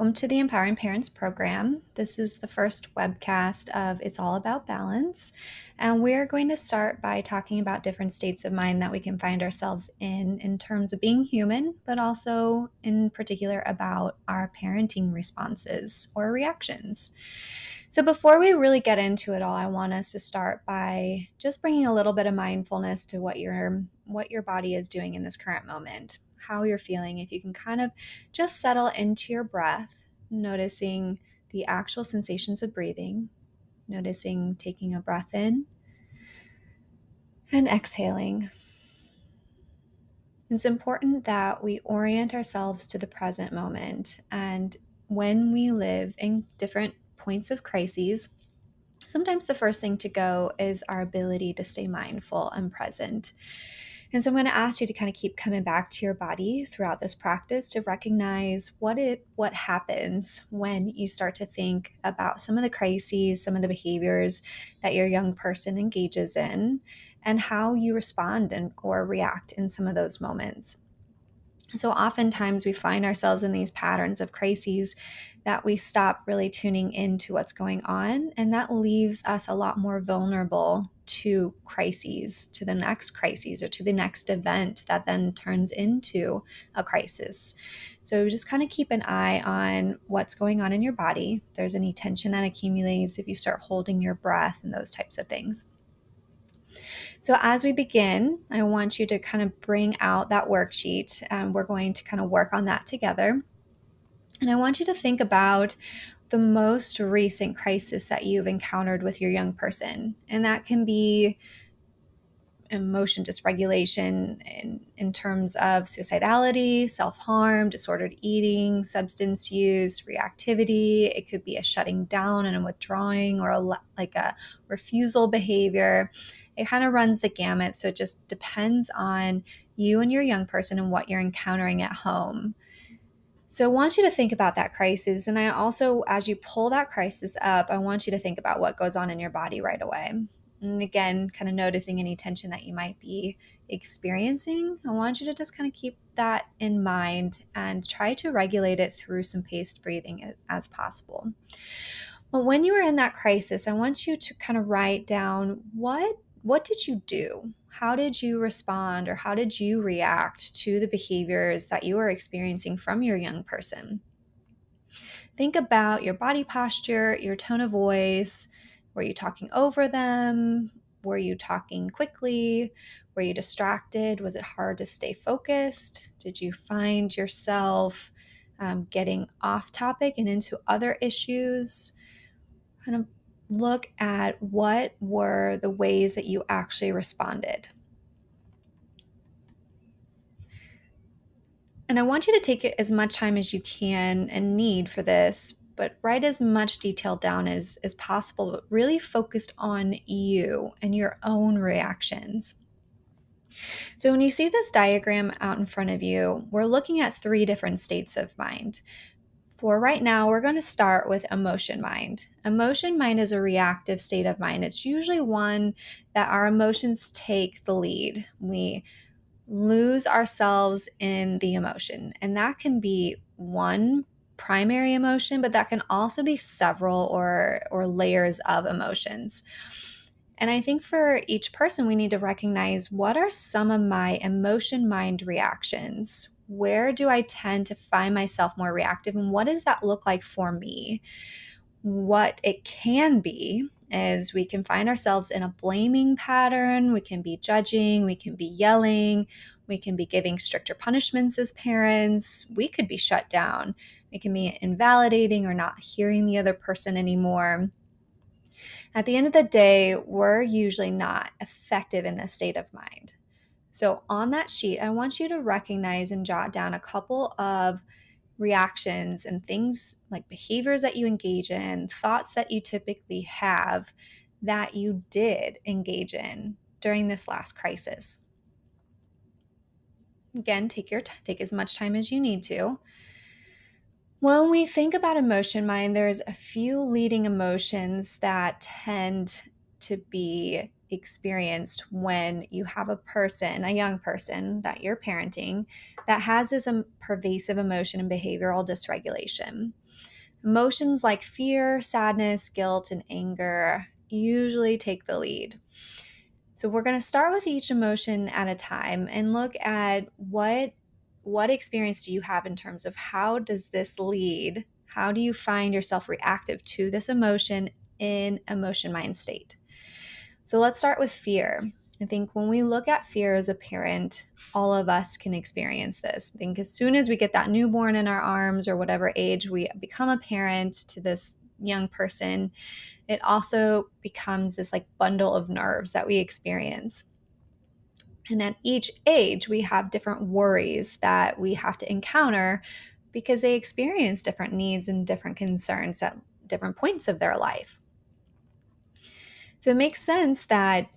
Welcome to the Empowering Parents program. This is the first webcast of It's All About Balance. And we're going to start by talking about different states of mind that we can find ourselves in terms of being human, but also in particular about our parenting responses or reactions. So before we really get into it all, I want us to start by just bringing a little bit of mindfulness to what your body is doing in this current moment, how you're feeling. If you can kind of just settle into your breath, noticing the actual sensations of breathing, noticing taking a breath in and exhaling. It's important that we orient ourselves to the present moment. And when we live in different points of crises, sometimes the first thing to go is our ability to stay mindful and present. And so I'm going to ask you to kind of keep coming back to your body throughout this practice to recognize what happens when you start to think about some of the crises, some of the behaviors that your young person engages in, and how you respond or react in some of those moments. So oftentimes we find ourselves in these patterns of crises that we stop really tuning into what's going on, and that leaves us a lot more vulnerable to crises, to the next crises or to the next event that then turns into a crisis. So just kind of keep an eye on what's going on in your body. If there's any tension that accumulates, if you start holding your breath and those types of things. So as we begin, I want you to kind of bring out that worksheet, and we're going to kind of work on that together. And I want you to think about the most recent crisis that you've encountered with your young person. And that can be emotion dysregulation in terms of suicidality, self-harm, disordered eating, substance use, reactivity. It could be a shutting down and a withdrawing or like a refusal behavior. It kind of runs the gamut. So it just depends on you and your young person and what you're encountering at home. So I want you to think about that crisis. And I also, as you pull that crisis up, I want you to think about what goes on in your body right away. And again, kind of noticing any tension that you might be experiencing. I want you to just kind of keep that in mind and try to regulate it through some paced breathing as possible. But when you are in that crisis, I want you to kind of write down what did you do? How did you respond, or how did you react to the behaviors that you are experiencing from your young person? Think about your body posture, your tone of voice. Were you talking over them? Were you talking quickly? Were you distracted? Was it hard to stay focused? Did you find yourself getting off topic and into other issues? Kind of look at what were the ways that you actually responded. And I want you to take as much time as you can and need for this, but write as much detail down as possible, but really focused on you and your own reactions. So when you see this diagram out in front of you, we're looking at 3 different states of mind. For right now, we're going to start with emotion mind. Emotion mind is a reactive state of mind. It's usually one that our emotions take the lead. We lose ourselves in the emotion, and that can be one primary emotion, but that can also be several or layers of emotions. And I think for each person, we need to recognize, what are some of my emotion mind reactions? Where do I tend to find myself more reactive? And what does that look like for me? What it can be is we can find ourselves in a blaming pattern. We can be judging. We can be yelling. We can be giving stricter punishments as parents. We could be shut down. We can be invalidating or not hearing the other person anymore. At the end of the day, we're usually not effective in this state of mind. So on that sheet, I want you to recognize and jot down a couple of reactions and things like behaviors that you engage in, thoughts that you typically have that you did engage in during this last crisis. Again, take as much time as you need to. When we think about emotion mind, there's a few leading emotions that tend to be experienced when you have a young person that you're parenting that has this pervasive emotion and behavioral dysregulation. Emotions like fear, sadness, guilt, and anger usually take the lead. So we're going to start with each emotion at a time and look at what experience do you have in terms of how does this lead? How do you find yourself reactive to this emotion in emotion mind state? So let's start with fear. I think when we look at fear as a parent, all of us can experience this. I think as soon as we get that newborn in our arms or whatever age we become a parent to this young person, it also becomes this like bundle of nerves that we experience. And at each age, we have different worries that we have to encounter because they experience different needs and different concerns at different points of their life. So it makes sense that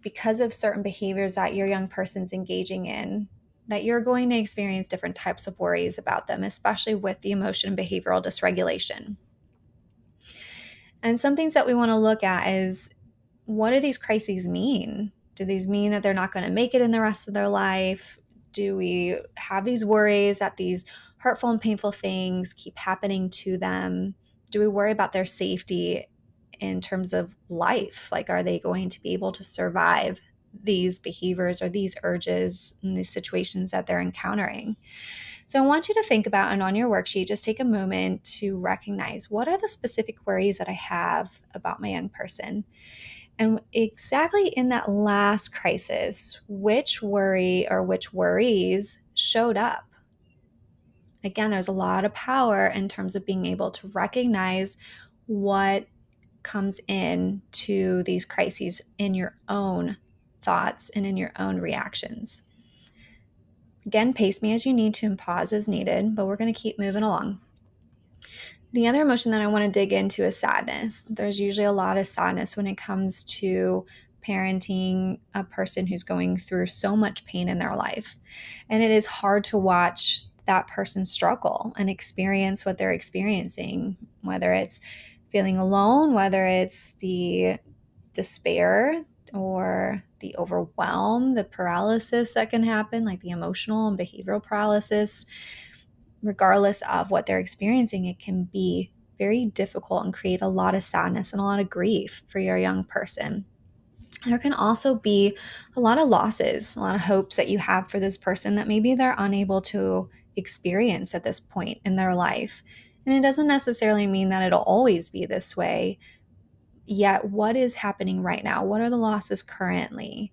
because of certain behaviors that your young person's engaging in, that you're going to experience different types of worries about them, especially with the emotion and behavioral dysregulation. And some things that we want to look at is, what do these crises mean? Do these mean that they're not going to make it in the rest of their life? Do we have these worries that these hurtful and painful things keep happening to them? Do we worry about their safety in terms of life? Like, are they going to be able to survive these behaviors or these urges and these situations that they're encountering? So I want you to think about, and on your worksheet, just take a moment to recognize, what are the specific worries that I have about my young person? And exactly in that last crisis, which worry or which worries showed up? Again, there's a lot of power in terms of being able to recognize what comes in to these crises in your own thoughts and in your own reactions. Again, pace me as you need to and pause as needed, but we're going to keep moving along. The other emotion that I want to dig into is sadness. There's usually a lot of sadness when it comes to parenting a person who's going through so much pain in their life. And it is hard to watch that person struggle and experience what they're experiencing, whether it's feeling alone, whether it's the despair or the overwhelm, the paralysis that can happen, like the emotional and behavioral paralysis. Regardless of what they're experiencing, it can be very difficult and create a lot of sadness and a lot of grief for your young person. There can also be a lot of losses, a lot of hopes that you have for this person that maybe they're unable to experience at this point in their life. And it doesn't necessarily mean that it'll always be this way. Yet, what is happening right now? What are the losses currently?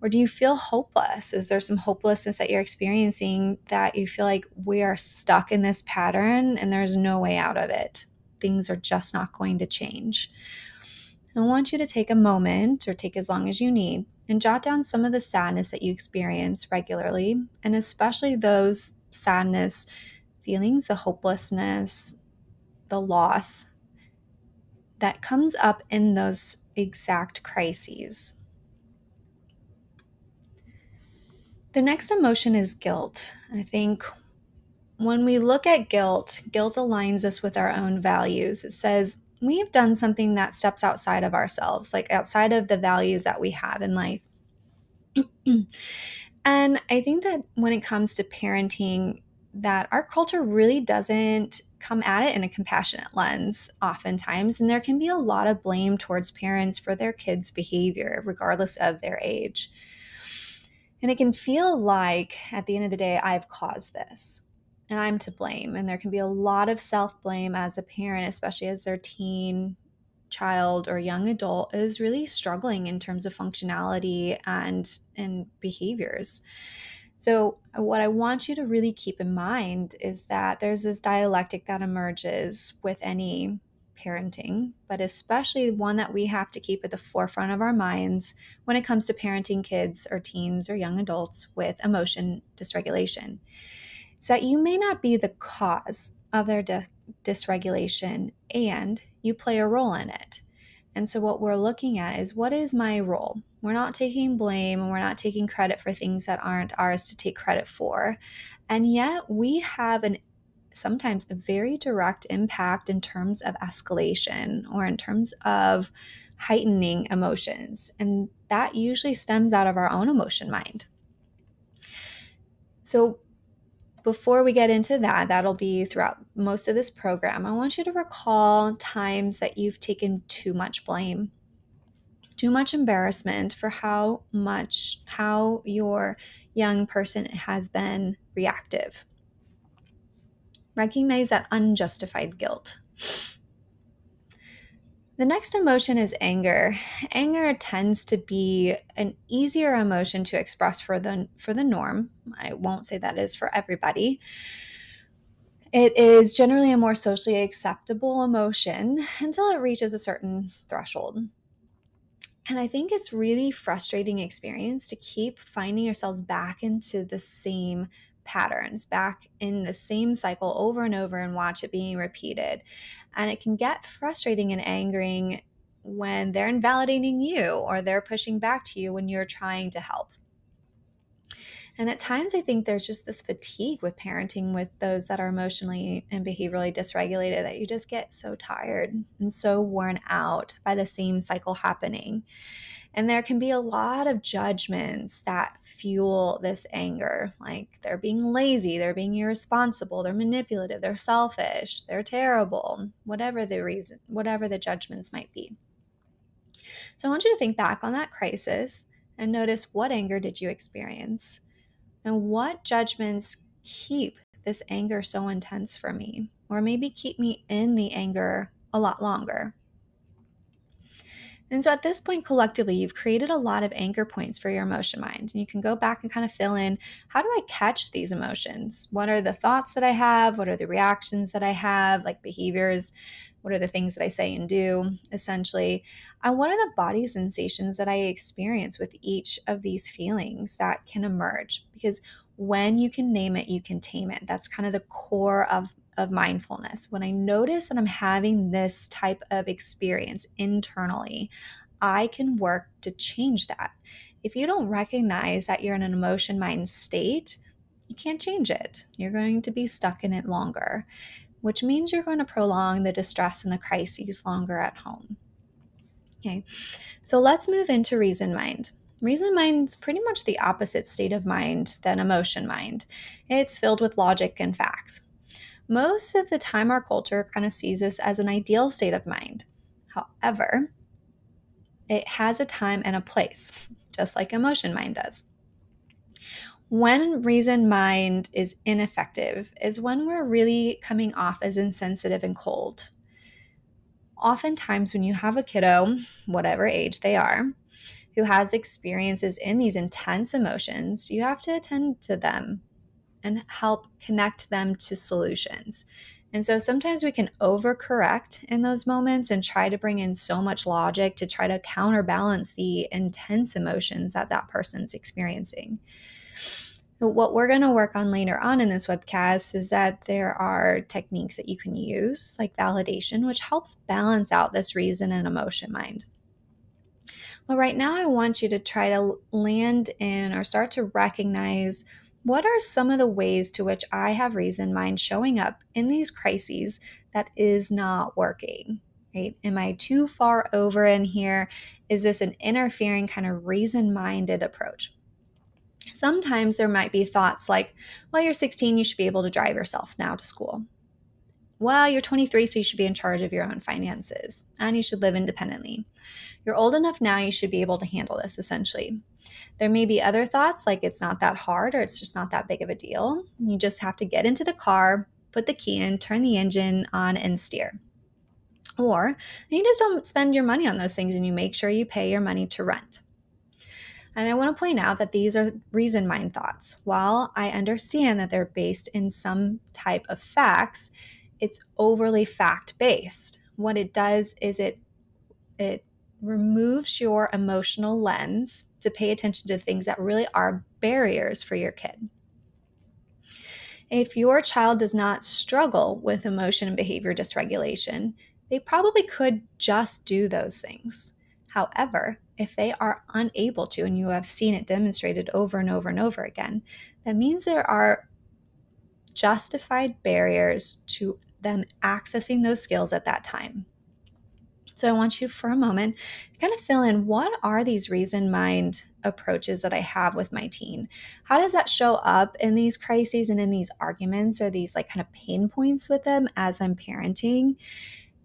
Or do you feel hopeless? Is there some hopelessness that you're experiencing that you feel like we are stuck in this pattern and there's no way out of it? Things are just not going to change. I want you to take a moment, or take as long as you need, and jot down some of the sadness that you experience regularly, and especially those sadness feelings, the hopelessness, the loss that comes up in those exact crises. The next emotion is guilt. I think when we look at guilt, guilt aligns us with our own values. It says we've done something that steps outside of ourselves, like outside of the values that we have in life. And I think that when it comes to parenting, that our culture really doesn't come at it in a compassionate lens oftentimes, and there can be a lot of blame towards parents for their kids' behavior, regardless of their age. And it can feel like, at the end of the day, I've caused this and I'm to blame. And there can be a lot of self-blame as a parent, especially as their teen child or young adult is really struggling in terms of functionality and behaviors. So what I want you to really keep in mind is that there's this dialectic that emerges with any parenting, but especially one that we have to keep at the forefront of our minds when it comes to parenting kids or teens or young adults with emotion dysregulation. It's that you may not be the cause of their dysregulation, and you play a role in it. And so what we're looking at is, what is my role? We're not taking blame and we're not taking credit for things that aren't ours to take credit for. And yet we have sometimes a very direct impact in terms of escalation or in terms of heightening emotions. And that usually stems out of our own emotion mind. So before we get into that, that'll be throughout most of this program, I want you to recall times that you've taken too much blame, too much embarrassment for how your young person has been reactive. Recognize that unjustified guilt. The next emotion is anger. Anger tends to be an easier emotion to express for the norm. I won't say that is for everybody. It is generally a more socially acceptable emotion until it reaches a certain threshold. And I think it's really frustrating experience to keep finding yourselves back into the same patterns, back in the same cycle over and over, and watch it being repeated. And it can get frustrating and angering when they're invalidating you or they're pushing back to you when you're trying to help. And at times, I think there's just this fatigue with parenting with those that are emotionally and behaviorally dysregulated that you just get so tired and so worn out by the same cycle happening. And there can be a lot of judgments that fuel this anger. Like they're being lazy, they're being irresponsible, they're manipulative, they're selfish, they're terrible, whatever the reason, whatever the judgments might be. So I want you to think back on that crisis and notice, what anger did you experience? And what judgments keep this anger so intense for me? Or maybe keep me in the anger a lot longer. And so at this point, collectively, you've created a lot of anchor points for your emotion mind. And you can go back and kind of fill in, how do I catch these emotions? What are the thoughts that I have? What are the reactions that I have, like behaviors? What are the things that I say and do, essentially? And what are the body sensations that I experience with each of these feelings that can emerge? Because when you can name it, you can tame it. That's kind of the core of mindfulness. When I notice that I'm having this type of experience internally, I can work to change that. If you don't recognize that you're in an emotion mind state, you can't change it. You're going to be stuck in it longer, which means you're going to prolong the distress and the crises longer at home. Okay, so let's move into reason mind. Reason mind's pretty much the opposite state of mind than emotion mind. It's filled with logic and facts. Most of the time, our culture kind of sees this as an ideal state of mind. However, it has a time and a place, just like emotion mind does. When reason mind is ineffective is when we're really coming off as insensitive and cold. Oftentimes, when you have a kiddo, whatever age they are, who has experiences in these intense emotions, you have to attend to them and help connect them to solutions. And so sometimes we can overcorrect in those moments and try to bring in so much logic to try to counterbalance the intense emotions that that person's experiencing. But what we're going to work on later on in this webcast is that there are techniques that you can use, like validation, which helps balance out this reason and emotion mind. But right now, I want you to try to land in or start to recognize, what are some of the ways to which I have reason mind showing up in these crises that is not working, right? Am I too far over in here? Is this an interfering kind of reason-minded approach? Sometimes there might be thoughts like, well, you're 16, you should be able to drive yourself now to school. Well, you're 23, so you should be in charge of your own finances and you should live independently. You're old enough now, you should be able to handle this, essentially. There may be other thoughts like it's not that hard or it's just not that big of a deal. You just have to get into the car, put the key in, turn the engine on, and steer. Or you just don't spend your money on those things and you make sure you pay your money to rent. And I want to point out that these are reason mind thoughts. While I understand that they're based in some type of facts, it's overly fact-based. What it does is it removes your emotional lens to pay attention to things that really are barriers for your kid. If your child does not struggle with emotion and behavior dysregulation, they probably could just do those things. However, if they are unable to, and you have seen it demonstrated over and over and over again, that means there are justified barriers to them accessing those skills at that time. So I want you for a moment to kind of fill in, what are these reason mind approaches that I have with my teen? How does that show up in these crises and in these arguments, or these like kind of pain points with them as I'm parenting,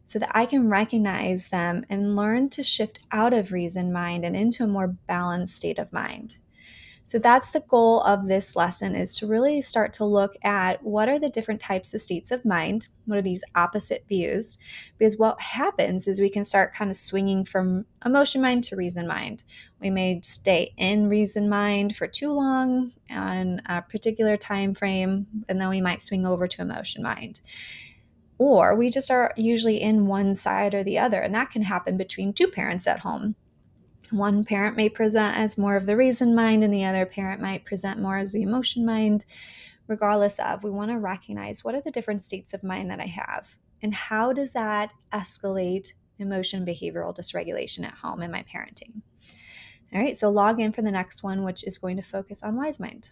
so that I can recognize them and learn to shift out of reason mind and into a more balanced state of mind. So that's the goal of this lesson, is to really start to look at what are the different types of states of mind, what are these opposite views, because what happens is we can start kind of swinging from emotion mind to reason mind. We may stay in reason mind for too long on a particular time frame, and then we might swing over to emotion mind. Or we just are usually in one side or the other, and that can happen between two parents at home. One parent may present as more of the reason mind, and the other parent might present more as the emotion mind. Regardless of, we want to recognize, what are the different states of mind that I have, and how does that escalate emotion behavioral dysregulation at home in my parenting. All right, so log in for the next one, which is going to focus on wise mind.